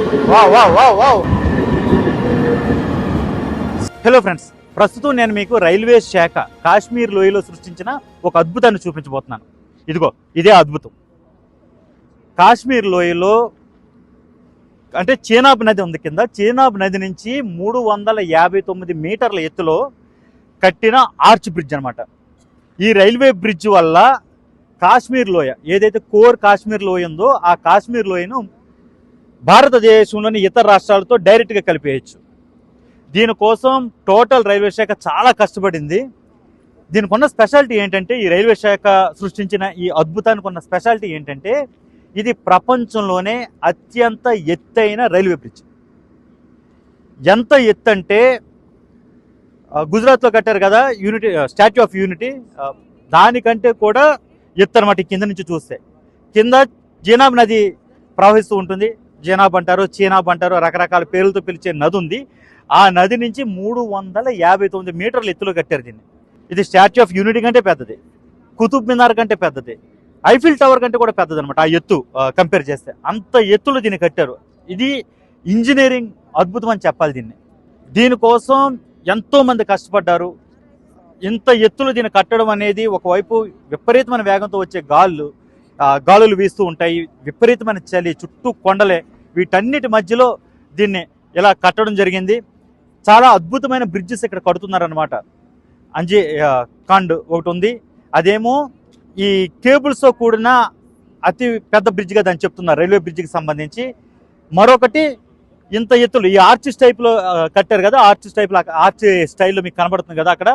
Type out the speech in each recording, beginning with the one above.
Wow wow wow wow. Hello friends, ప్రస్తుతం నేను మీకు రైల్వే శాఖ కాశ్మీర్ లోయలో సృష్టించిన ఒక అద్భుతాన్ని చూపించబోతున్నాను. ఇదిగో ఇదే అద్భుతం. కాశ్మీర్ లోయలో అంటే చీనాబ్ నది ఉంది కింద. చీనాబ్ నది నుంచి 359 మీటర్ల ఎత్తులో కట్టిన ఆర్చ్ బ్రిడ్జ్ అనమాట. ఈ రైల్వే బ్రిడ్జ్ వల్ల కాశ్మీర్ లోయ, ఏదైతే కోర్ కాశ్మీర్ లోయ ఉందో ఆ కాశ్మీర్ లోయను భారతదేశంలోని ఇతర రాష్ట్రాలతో డైరెక్ట్గా కలిపేయచ్చు. దీనికోసం టోటల్ రైల్వే శాఖ చాలా కష్టపడింది. దీనికి ఉన్న స్పెషాలిటీ ఏంటంటే, ఈ రైల్వే శాఖ సృష్టించిన ఈ అద్భుతానికి ఉన్న స్పెషాలిటీ ఏంటంటే, ఇది ప్రపంచంలోనే అత్యంత ఎత్తైన రైల్వే బ్రిడ్జ్. ఎంత ఎత్తు అంటే, గుజరాత్లో కట్టారు కదా యూనిటీ, స్టాచ్యూ ఆఫ్ యూనిటీ, దానికంటే కూడా ఎత్తు అనమాట. కింద నుంచి చూస్తే కింద చీనాబ్ నది ప్రవహిస్తూ ఉంటుంది. చీనాబ్ అంటారు, చీనాబ్ అంటారు, రకరకాల పేర్లతో పిలిచే నది ఉంది. ఆ నది నుంచి 359 మీటర్ల ఎత్తులో కట్టారు దీన్ని. ఇది స్టాచ్యూ ఆఫ్ యూనిటీ కంటే పెద్దది, కుతుబ్ మినార్ కంటే పెద్దది, ఐఫిల్ టవర్ కంటే కూడా పెద్దది అనమాట. ఆ ఎత్తు కంపేర్ చేస్తే అంత ఎత్తులో దీన్ని కట్టారు. ఇది ఇంజనీరింగ్ అద్భుతం అని చెప్పాలి దీన్ని. దీనికోసం ఎంతోమంది కష్టపడ్డారు. ఇంత ఎత్తులో దీన్ని కట్టడం అనేది, ఒకవైపు విపరీతమైన వేగంతో వచ్చే గాలులు వీస్తూ ఉంటాయి, విపరీతమైన చలి, చుట్టూ కొండలే, వీటన్నిటి మధ్యలో దీన్ని ఇలా కట్టడం జరిగింది. చాలా అద్భుతమైన బ్రిడ్జెస్ ఇక్కడ కడుతున్నారనమాట. అంజీ కాండ్ ఒకటి ఉంది, అదేమో ఈ కేబుల్స్తో కూడిన అతి పెద్ద బ్రిడ్జ్గా దాన్ని చెప్తున్నారు రైల్వే బ్రిడ్జ్కి సంబంధించి. మరొకటి ఇంత ఎత్తులు ఈ ఆర్చ్ టైప్లో కట్టారు కదా, ఆర్చ్ స్టైల్లో మీకు కనబడుతుంది కదా అక్కడ.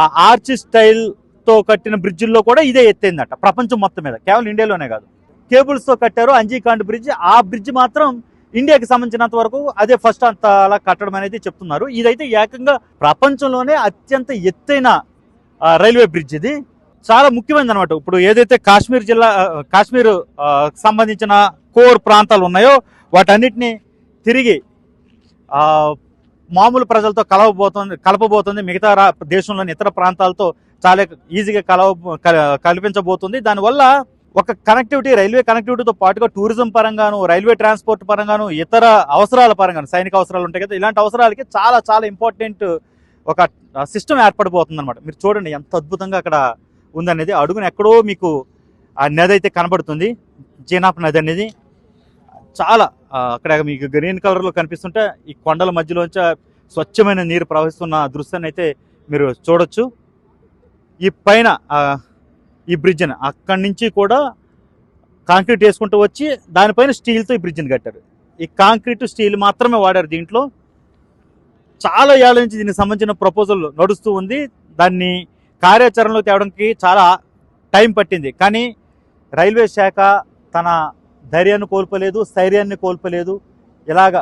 ఆ ఆర్చ్ స్టైల్తో కట్టిన బ్రిడ్జిల్లో కూడా ఇదే ఎత్తైందట ప్రపంచం మొత్తం మీద, కేవలం ఇండియాలోనే కాదు. కేబుల్స్తో కట్టారు అంజీ కాండ్ బ్రిడ్జ్. ఆ బ్రిడ్జ్ మాత్రం ఇండియాకి సంబంధించినంత వరకు అదే ఫస్ట్ అంత అలా కట్టడం అనేది చెప్తున్నారు. ఇదైతే ఏకంగా ప్రపంచంలోనే అత్యంత ఎత్తైన రైల్వే బ్రిడ్జ్. ఇది చాలా ముఖ్యమైనది అనమాట. ఇప్పుడు ఏదైతే కాశ్మీర్ సంబంధించిన కోర్ ప్రాంతాలు ఉన్నాయో వాటన్నిటిని తిరిగి మామూలు ప్రజలతో కలపబోతుంది. మిగతా దేశంలోని ఇతర ప్రాంతాలతో చాలా ఈజీగా కల్పించబోతుంది. దానివల్ల ఒక కనెక్టివిటీ, రైల్వే కనెక్టివిటీతో పాటుగా టూరిజం పరంగాను, రైల్వే ట్రాన్స్పోర్ట్ పరంగాను, ఇతర అవసరాల పరంగాను, సైనిక అవసరాలు ఉంటాయి కదా, ఇలాంటి అవసరాలకి చాలా చాలా ఇంపార్టెంట్ ఒక సిస్టమ్ ఏర్పడిపోతుంది అనమాట. మీరు చూడండి ఎంత అద్భుతంగా అక్కడ ఉందనేది. అడుగున ఎక్కడో మీకు ఆ నది అయితే కనబడుతుంది, చీనాబ్ నది అనేది. చాలా అక్కడ మీకు గ్రీన్ కలర్లో కనిపిస్తుంటే ఈ కొండల మధ్యలోంచి స్వచ్ఛమైన నీరు ప్రవహిస్తున్న దృశ్యాన్ని అయితే మీరు చూడొచ్చు. ఈ పైన ఈ బ్రిడ్జ్ని అక్కడి నుంచి కూడా కాంక్రీట్ వేసుకుంటూ వచ్చి దానిపైన స్టీల్తో ఈ బ్రిడ్జ్ని కట్టారు. ఈ కాంక్రీట్ స్టీల్ మాత్రమే వాడారు దీంట్లో. చాలా ఏళ్ళ నుంచి దీనికి సంబంధించిన ప్రపోజల్ నడుస్తూ ఉంది. దాన్ని కార్యాచరణలో తేవడానికి చాలా టైం పట్టింది. కానీ రైల్వే శాఖ తన ధైర్యాన్ని కోల్పోలేదు, స్థైర్యాన్ని కోల్పోలేదు. ఇలాగా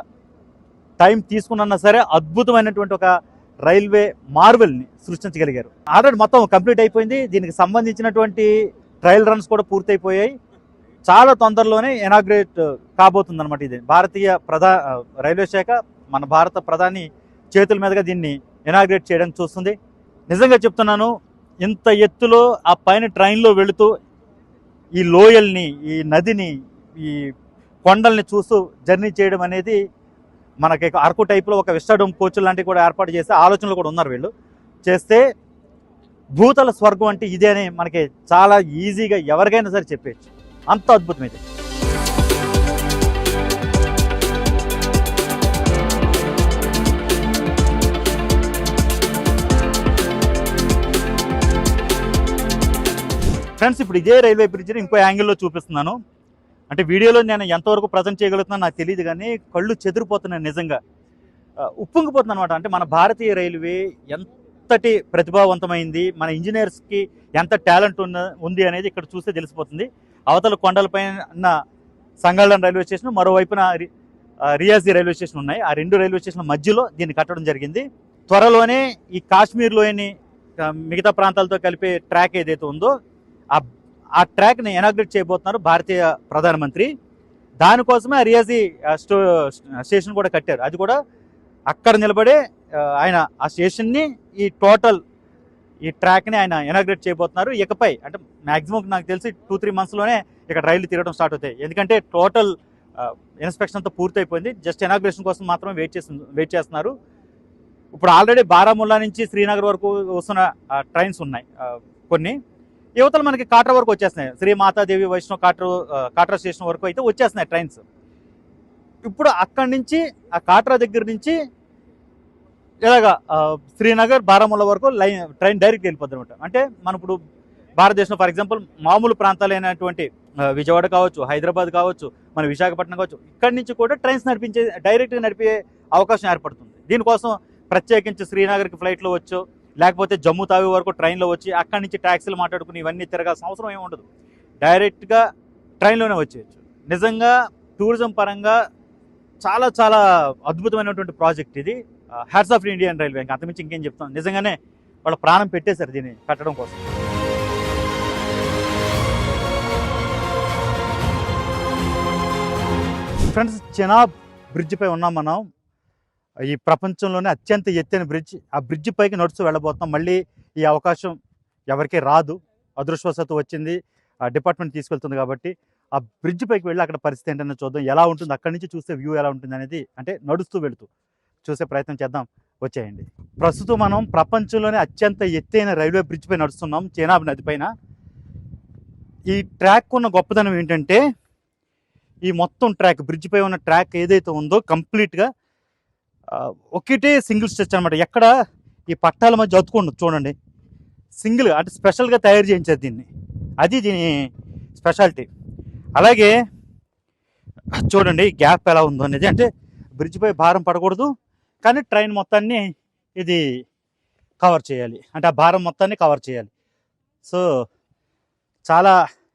టైం తీసుకున్నా సరే అద్భుతమైనటువంటి ఒక రైల్వే మార్వెల్ని సృష్టించగలిగారు. ఆల్రెడీ మొత్తం కంప్లీట్ అయిపోయింది. దీనికి సంబంధించినటువంటి ట్రయల్ రన్స్ కూడా పూర్తయిపోయాయి. చాలా తొందరలోనే ఇనాగ్రేట్ కాబోతుంది అనమాట. ఇది భారతీయ రైల్వే శాఖ మన భారత ప్రధాని చేతుల మీదుగా దీన్ని ఇనాగ్రేట్ చేయడానికి చూస్తుంది. నిజంగా చెప్తున్నాను, ఇంత ఎత్తులో ఆ పైన ట్రైన్లో వెళుతూ ఈ లోయల్ని, ఈ నదిని, ఈ కొండల్ని చూస్తూ జర్నీ చేయడం అనేది మనకి అరకు టైప్లో ఒక విస్టాడోమ్ కోచ్ లాంటివి కూడా ఏర్పాటు చేసే ఆలోచనలు కూడా ఉన్నారు వీళ్ళు. చేస్తే భూతల స్వర్గం అంటే ఇదే అని మనకి చాలా ఈజీగా ఎవరికైనా సరే చెప్పేయచ్చు. అంత అద్భుతం ఇది. ఫ్రెండ్స్, ఇప్పుడు ఇదే రైల్వే బ్రిడ్జ్ని ఇంకో యాంగిల్లో చూపిస్తున్నాను. అంటే వీడియోలో నేను ఎంతవరకు ప్రజెంట్ చేయగలుగుతున్నాను నాకు తెలియదు, కానీ కళ్ళు చెదిరిపోతున్నాయి నిజంగా. ఉప్పొంగిపోతుంది అనమాట. అంటే మన భారతీయ రైల్వే ఎంతటి ప్రతిభావంతమైంది, మన ఇంజనీర్స్కి ఎంత టాలెంట్ ఉంది అనేది ఇక్కడ చూస్తే తెలిసిపోతుంది. అవతల కొండలపైన సంగళం రైల్వే స్టేషన్, మరోవైపున రియాజీ రైల్వే స్టేషన్ ఉన్నాయి. ఆ రెండు రైల్వే స్టేషన్ల మధ్యలో దీన్ని కట్టడం జరిగింది. త్వరలోనే ఈ కాశ్మీర్లోని మిగతా ప్రాంతాలతో కలిపే ట్రాక్ ఏదైతే ఉందో ఆ ట్రాక్ని ఇనాగ్రేట్ చేయబోతున్నారు భారతీయ ప్రధానమంత్రి. దానికోసమే రియాజీ స్టేషన్ కూడా కట్టారు. అది కూడా అక్కడ నిలబడే ఆయన ఆ స్టేషన్ని, ఈ టోటల్ ఈ ట్రాక్ని ఆయన ఇనాగ్రేట్ చేయబోతున్నారు. ఇకపై అంటే మ్యాక్సిమం నాకు తెలిసి 2-3 మంత్స్లోనే ఇక్కడ రైళ్లు తిరగడం స్టార్ట్ అవుతాయి. ఎందుకంటే టోటల్ ఇన్స్పెక్షన్ అంతా పూర్తయిపోయింది. జస్ట్ ఇనాగ్రేషన్ కోసం మాత్రమే వెయిట్ చేస్తున్నారు. ఇప్పుడు ఆల్రెడీ బారాముల్లా నుంచి శ్రీనగర్ వరకు వస్తున్న ట్రైన్స్ ఉన్నాయి కొన్ని. యువతలు మనకి కాట్రా వరకు వచ్చేస్తున్నాయి. శ్రీ మాతాదేవి వైష్ణవ్ కాట్రా స్టేషన్ వరకు అయితే వచ్చేస్తున్నాయి ట్రైన్స్. ఇప్పుడు అక్కడి నుంచి ఆ కాట్రా దగ్గర నుంచి ఇలాగా శ్రీనగర్ బారాముల్లా వరకు ట్రైన్ డైరెక్ట్ వెళ్ళిపోద్ది అనమాట. అంటే మనం ఇప్పుడు భారతదేశంలో ఫర్ ఎగ్జాంపుల్ మామూలు ప్రాంతాలైనటువంటి విజయవాడ కావచ్చు, హైదరాబాద్ కావచ్చు, మన విశాఖపట్నం కావచ్చు, ఇక్కడి నుంచి కూడా ట్రైన్స్ డైరెక్ట్గా నడిపే అవకాశం ఏర్పడుతుంది. దీనికోసం ప్రత్యేకించి శ్రీనగర్కి ఫ్లైట్లో వచ్చు, లేకపోతే జమ్మూ తావి వరకు ట్రైన్లో వచ్చి అక్కడి నుంచి ట్యాక్సీలు మాట్లాడుకుని ఇవన్నీ తిరగాల్సిన అవసరం ఏమి ఉండదు. డైరెక్ట్గా ట్రైన్లోనే వచ్చేయచ్చు. నిజంగా టూరిజం పరంగా చాలా చాలా అద్భుతమైనటువంటి ప్రాజెక్ట్ ఇది. Hats off Indian railway. ఇంకా అంతమించి ఇంకేం చెప్తాం. నిజంగానే వాళ్ళ ప్రాణం పెట్టేశారు దీన్ని కట్టడం కోసం. ఫ్రెండ్స్, చెనాబ్ బ్రిడ్జ్ పై ఉన్నాం మనం. ఈ ప్రపంచంలోనే అత్యంత ఎత్తైన బ్రిడ్జ్. ఆ బ్రిడ్జ్ పైకి నడుస్తూ వెళ్ళబోతున్నాం. మళ్ళీ ఈ అవకాశం ఎవరికీ రాదు. అదృష్టవశాత్తు వచ్చింది, డిపార్ట్మెంట్ తీసుకెళ్తుంది కాబట్టి. ఆ బ్రిడ్జ్ పైకి వెళ్ళి అక్కడ పరిస్థితి ఏంటనే చూద్దాం. ఎలా ఉంటుంది, అక్కడి నుంచి చూస్తే వ్యూ ఎలా ఉంటుంది అనేది, అంటే నడుస్తూ వెళుతూ చూసే ప్రయత్నం చేద్దాం. వచ్చేయండి. ప్రస్తుతం మనం ప్రపంచంలోనే అత్యంత ఎత్తైన రైల్వే బ్రిడ్జ్ పై నడుస్తున్నాం, చెనాబ్ నది పైన. ఈ ట్రాక్ ఉన్న గొప్పదనం ఏంటంటే, ఈ మొత్తం ట్రాక్, బ్రిడ్జ్ పై ఉన్న ట్రాక్ ఏదైతే ఉందో కంప్లీట్గా ఒకటే సింగిల్ స్ట్రెచ్ అనమాట. ఎక్కడ ఈ పట్టాల మధ్య అతుకోండి చూడండి. సింగిల్గా, అంటే స్పెషల్గా తయారు చేయించారు దీన్ని. అది దీని స్పెషాలిటీ. అలాగే చూడండి గ్యాప్ ఎలా ఉందో అనేది. అంటే బ్రిడ్జ్ పై భారం పడకూడదు, కానీ ట్రైన్ మొత్తాన్ని ఇది కవర్ చేయాలి. అంటే ఆ భారం మొత్తాన్ని కవర్ చేయాలి. సో చాలా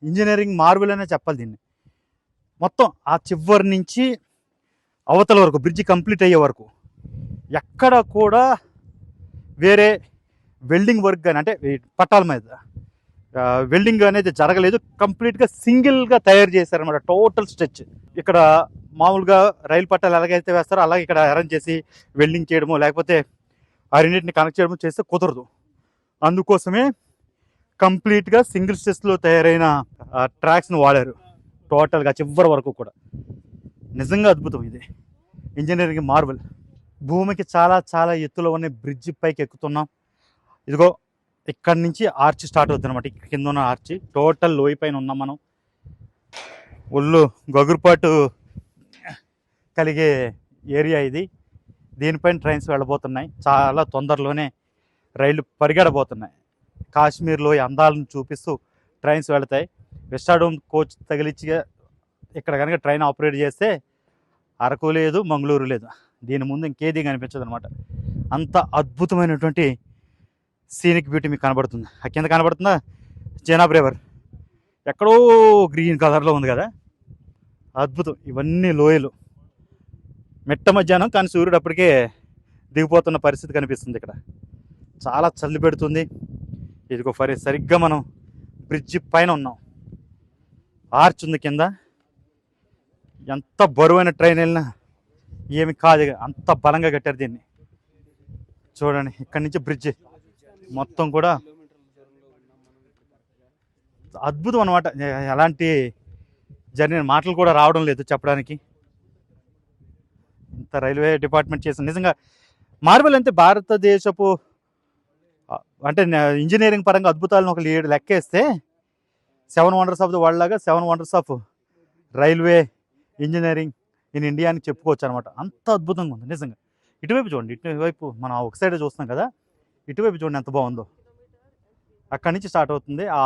ఇంజనీరింగ్ మార్వెల్ అనే చెప్పాలి దీన్ని. మొత్తం ఆ చివరి నుంచి అవతల వరకు, బ్రిడ్జ్ కంప్లీట్ అయ్యే వరకు ఎక్కడ కూడా వేరే వెల్డింగ్ వర్క్ కానీ, అంటే పట్టాల మీద వెల్డింగ్ అనేది జరగలేదు. కంప్లీట్గా సింగిల్గా తయారు చేశారన్నమాట, టోటల్ స్ట్రెచ్. ఇక్కడ మామూలుగా రైలు పట్టాలు ఎలాగైతే వేస్తారో అలాగే ఇక్కడ అరేంజ్ చేసి వెల్డింగ్ చేయడము, లేకపోతే ఆ రెండింటిని కనెక్ట్ చేయడము చేస్తే కుదరదు. అందుకోసమే కంప్లీట్గా సింగిల్ స్ట్రెచ్లో తయారైన ట్రాక్స్ని వాడారు టోటల్గా చివరి వరకు కూడా. నిజంగా అద్భుతం ఇది, ఇంజనీరింగ్ మార్వెల్. భూమికి చాలా చాలా ఎత్తులో ఉన్న బ్రిడ్జ్ పైకి ఎక్కుతున్నాం. ఇదిగో ఇక్కడి నుంచి ఆర్చ్ స్టార్ట్ అవుతుంది అనమాట. కింద ఉన్న ఆర్చ్, టోటల్ లోయ పైన ఉన్నాం మనం. ఒళ్ళు గగురుపాటు కలిగే ఏరియా ఇది. దీనిపైన ట్రైన్స్ వెళ్ళబోతున్నాయి. చాలా తొందరలోనే రైళ్లు పరిగెడబోతున్నాయి. కాశ్మీర్ లోయ అందాలను చూపిస్తూ ట్రైన్స్ వెళతాయి. విస్టాడోమ్ కోచ్ తగిలిచ్చిగా ఇక్కడ కనుక ట్రైన్ ఆపరేట్ చేస్తే అరకు లేదు, మంగళూరు లేదు, దీని ముందు ఇంకేది కనిపించదు అనమాట. అంత అద్భుతమైనటువంటి సీనిక్ బ్యూటీ మీకు కనబడుతుంది. ఆ కింద కనబడుతుందా చెనాబ్ రివర్, ఎక్కడో గ్రీన్ కలర్లో ఉంది కదా, అద్భుతం. ఇవన్నీ లోయలు, మిట్ట మధ్యాహ్నం కానీ సూర్యుడు అప్పటికే దిగిపోతున్న పరిస్థితి కనిపిస్తుంది. ఇక్కడ చాలా చల్లి పెడుతుంది. ఇదిగో సరిగ్గా మనం బ్రిడ్జ్ పైన ఉన్నాం. ఆర్చ్ ఉంది కింద. ఎంత బరువైన ట్రైన్ వెళ్ళినా ఏమి కాదు, అంత బలంగా కట్టారు దీన్ని. చూడండి ఇక్కడి నుంచి బ్రిడ్జ్ మొత్తం కూడా అద్భుతం అనమాట. ఎలాంటి జర్నీ మాటలు కూడా రావడం లేదు చెప్పడానికి. ఇంత రైల్వే డిపార్ట్మెంట్ చేసిన నిజంగా మార్వెల్. అంటే భారతదేశపు అంటే ఇంజనీరింగ్ పరంగా అద్భుతాలను ఒక లెక్కేస్తే 7 వండర్స్ ఆఫ్ ద వరల్డ్ లాగా 7 wonders of railway engineering in India అని చెప్పుకోవచ్చు అనమాట. అంత అద్భుతంగా ఉంది నిజంగా. ఇటువైపు చూడండి, ఇటువైపు మనం ఒక సైడ్ చూస్తున్నాం కదా, ఇటువైపు చూడండి ఎంత బాగుందో. అక్కడి నుంచి స్టార్ట్ అవుతుంది, ఆ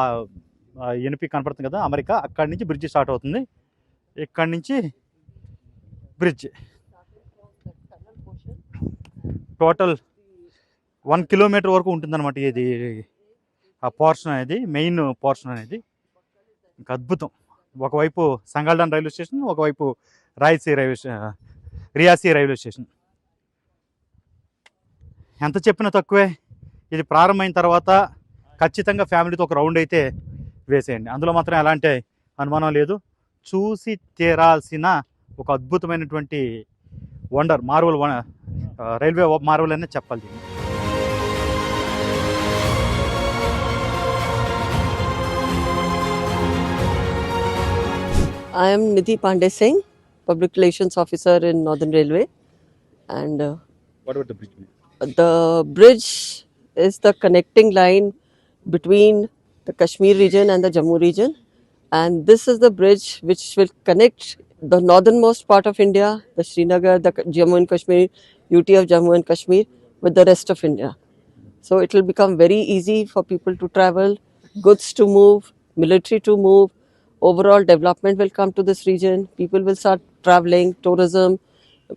ఎన్పి కనపడుతుంది కదా అమెరికా, అక్కడి నుంచి బ్రిడ్జ్ స్టార్ట్ అవుతుంది. ఇక్కడి నుంచి బ్రిడ్జ్ టోటల్ 1 కిలోమీటర్ వరకు ఉంటుందన్నమాట. ఇది ఆ పోర్షన్ అనేది, మెయిన్ పోర్షన్ అనేది. ఇంకా అద్భుతం. ఒకవైపు సంగాల్డాన్ రైల్వే స్టేషన్, ఒకవైపు రియాసీ రైల్వే స్టేషన్. ఎంత చెప్పినా తక్కువే. ఇది ప్రారంభమైన తర్వాత ఖచ్చితంగా ఫ్యామిలీతో ఒక రౌండ్ అయితే వేసేయండి. అందులో మాత్రం ఎలాంటి అనుమానం లేదు. చూసి తీరాల్సిన ఒక అద్భుతమైనటువంటి వండర్, మార్వల్, రైల్వే మార్వల్ అనే చెప్పాలి. I am Nidhi Pandey Singh. public relations officer in Northern Railway. And What about the bridge? the bridge is the connecting line between the Kashmir region and the Jammu region. And this is the bridge which will connect the northernmost part of India, the Srinagar, the Jammu and Kashmir, UT of Jammu and Kashmir, with the rest of India. So it will become very easy for people to travel, goods to move, military to move. Overall development will come to this region. People will start traveling, tourism,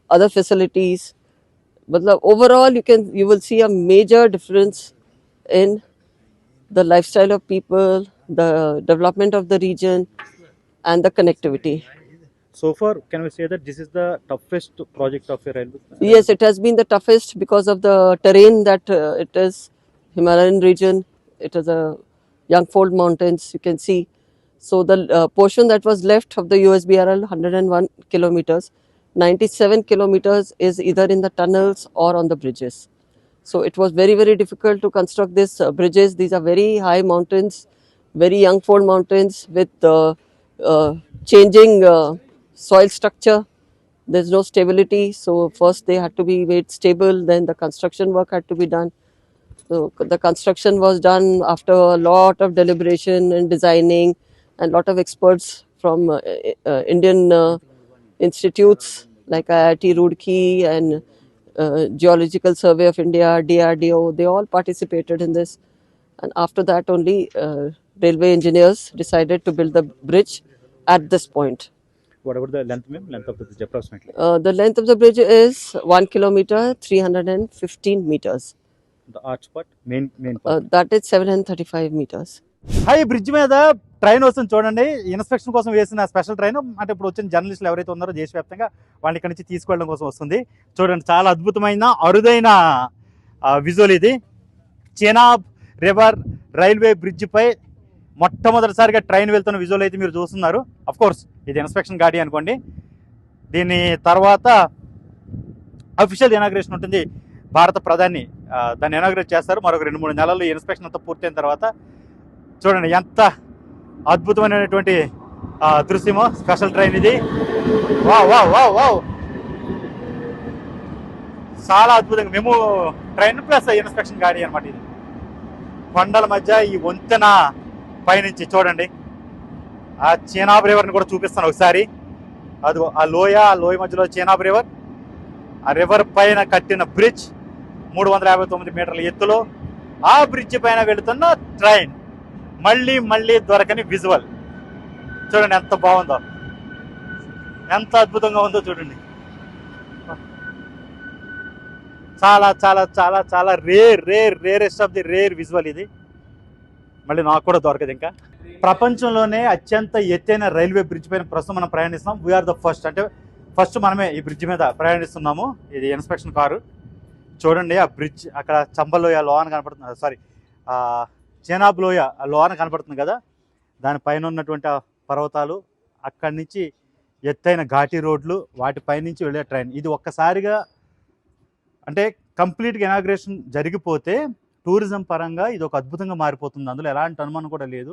other facilities. But overall, you will see a major difference in the lifestyle of people, the development of the region, and the connectivity. So far, can we say that this is the toughest project of a railway? Yes, it has been the toughest because of the terrain that it is. Himalayan region, it is a Youngfold Mountains, you can see. So the portion that was left of the USBRL, 101 kilometers, 97 kilometers is either in the tunnels or on the bridges. So it was very, very difficult to construct these bridges. These are very high mountains, very Youngfold Mountains with changing soil structure. There's no stability. So first they had to be made stable, then the construction work had to be done. So the construction was done after a lot of deliberation and designing, and lot of experts from Indian institutes like IIT Roorkee and Geological Survey of India, DRDO, they all participated in this. And after that only railway engineers decided to build the bridge at this point. What about the length, ma'am? Length of the bridge approximately? The length of the bridge is 1 kilometer, 315 meters. The arch part, main part. That is 735 meters. Hi bridge మీద train వస్తుంది చూడండి. Inspection కోసం వేసిన special train. అంటే ఇప్పుడు వచ్చిన జర్నలిస్టులు ఎవరైతే ఉన్నారో దేశవ్యాప్తంగా వాళ్ళని ఇక్కడ నుంచి తీసుకెళ్ళడం కోసం వస్తుంది. చూడండి, చాలా అద్భుతమైన అరుదైన విజువల్ ఇది. చెనాబ్ రివర్ రైల్వే బ్రిడ్జ్ పై మొట్టమొదటిసారిగా ట్రైన్ వెళ్తున్న విజువల్ అయితే మీరు చూస్తున్నారు. అఫ్ కోర్స్ ఇది ఇన్స్పెక్షన్ గాడి అనుకోండి. దీని తర్వాత అఫీషియల్ ఇనాగ్రేషన్ ఉంటుంది. భారత ప్రధాని దాన్ని ఇనాగ్రేట్ చేస్తారు. మరొక 2-3 నెలల్లో ఇన్స్పెక్షన్ అంతా పూర్తయిన తర్వాత చూడండి ఎంత అద్భుతమైనటువంటి దృశ్యమో. స్పెషల్ ట్రైన్ ఇది. వావ్ వావ్ వావ్ వావ్, చాలా అద్భుతంగా. మేము ట్రైన్ ప్లస్ ఇన్స్పెక్షన్ గాడి అనమాట ఇది. కొండల మధ్య ఈ వంతెన పైనుంచి చూడండి. ఆ చెనాబ్ రివర్ని కూడా చూపిస్తాను ఒకసారి. అది ఆ లోయ మధ్యలో చెనాబ్ రివర్, ఆ రివర్ పైన కట్టిన బ్రిడ్జ్ 359 మీటర్ల ఎత్తులో. ఆ బ్రిడ్జ్ పైన వెళుతున్న ట్రైన్. మళ్ళీ దొరకని విజువల్ చూడండి, ఎంత బాగుందో, ఎంత అద్భుతంగా ఉందో చూడండి. చాలా చాలా చాలా చాలా rarest of the rare visual ఇది. మళ్ళీ నాకు కూడా దొరకదు. ఇంకా ప్రపంచంలోనే అత్యంత ఎత్తైన రైల్వే బ్రిడ్జ్ పైన ప్రస్తుతం మనం ప్రయాణిస్తున్నాం. వీఆర్ ద ఫస్ట్, అంటే ఫస్ట్ మనమే ఈ బ్రిడ్జ్ మీద ప్రయాణిస్తున్నాము. ఇది ఇన్స్పెక్షన్ కారు. చూడండి ఆ బ్రిడ్జ్ అక్కడ చంబలోయ లోన కనపడుతుంది, సారీ చెనాబ్ లోయ లోన కనపడుతుంది కదా, దానిపైన ఉన్నటువంటి పర్వతాలు, అక్కడి నుంచి ఎత్తైన ఘాటీ రోడ్లు, వాటిపైనుంచి వెళ్ళే ట్రైన్. ఇది ఒక్కసారిగా అంటే కంప్లీట్గా ఇనాగ్రేషన్ జరిగిపోతే టూరిజం పరంగా ఇది ఒక అద్భుతంగా మారిపోతుంది. అందులో ఎలాంటి అనుమానం కూడా లేదు.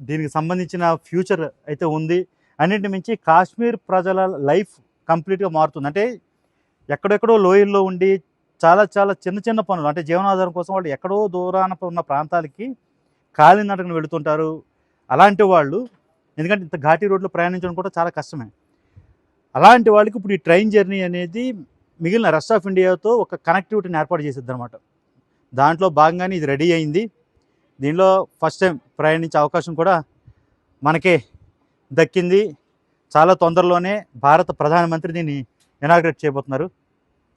దీనికి సంబంధించిన ఫ్యూచర్ అయితే ఉంది. అన్నింటి మించి కాశ్మీర్ ప్రజల లైఫ్ కంప్లీట్గా మారుతుంది. అంటే ఎక్కడెక్కడో లోయల్లో ఉండి చాలా చాలా చిన్న పనులు, అంటే జీవనాధారం కోసం వాళ్ళు ఎక్కడో దూరాన ఉన్న ప్రాంతాలకి కాలినడకన వెళుతుంటారు. అలాంటి వాళ్ళు, ఎందుకంటే ఇంత ఘాటీ రోడ్లో ప్రయాణించడం కూడా చాలా కష్టమే. అలాంటి వాళ్ళకి ఇప్పుడు ఈ ట్రైన్ జర్నీ అనేది మిగిలిన రెస్ట్ ఆఫ్ ఇండియాతో ఒక కనెక్టివిటీని ఏర్పాటు చేసిద్ది అనమాట. దాంట్లో భాగంగానే ఇది రెడీ అయింది. దీనిలో ఫస్ట్ టైం ప్రయాణించే అవకాశం కూడా మనకే దక్కింది. చాలా తొందరలోనే భారత ప్రధానమంత్రి దీన్ని ఇనాగ్రేట్ చేయబోతున్నారు.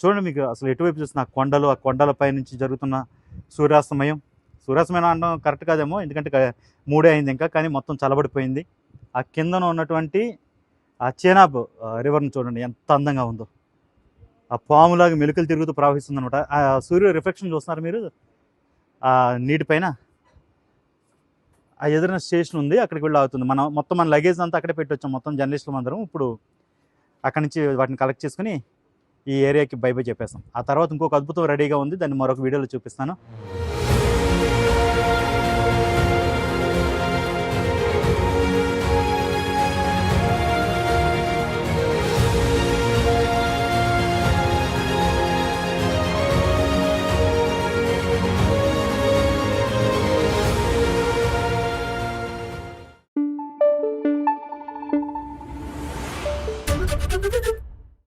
చూడండి, మీకు అసలు ఎటువైపు చూస్తున్న కొండలు, ఆ కొండలపై నుంచి జరుగుతున్న సూర్యాస్తమయం అనడం కరెక్ట్ కాదేమో, ఎందుకంటే 3 అయింది ఇంకా, కానీ మొత్తం చల్లబడిపోయింది. ఆ కిందన ఉన్నటువంటి ఆ చెనాబ్ రివర్ని చూడండి ఎంత అందంగా ఉందో. ఆ పాములాగా మెలుకలు తిరుగుతూ ప్రవహిస్తుంది అనమాట. ఆ సూర్య రిఫ్లెక్షన్ చూస్తున్నారు మీరు ఆ నీటిపైన. ఆ ఎదురైన స్టేషన్ ఉంది, అక్కడికి వెళ్ళి అవుతుంది. మన లగేజ్ అంతా అక్కడే పెట్టి వచ్చాం, మొత్తం జర్నలిస్టులు అందరం. ఇప్పుడు అక్కడి నుంచి వాటిని కలెక్ట్ చేసుకుని ఈ ఏరియాకి బై చెప్పేస్తాం. ఆ తర్వాత ఇంకొక అద్భుతం రెడీగా ఉంది, దాన్ని మరొక వీడియోలో చూపిస్తాను.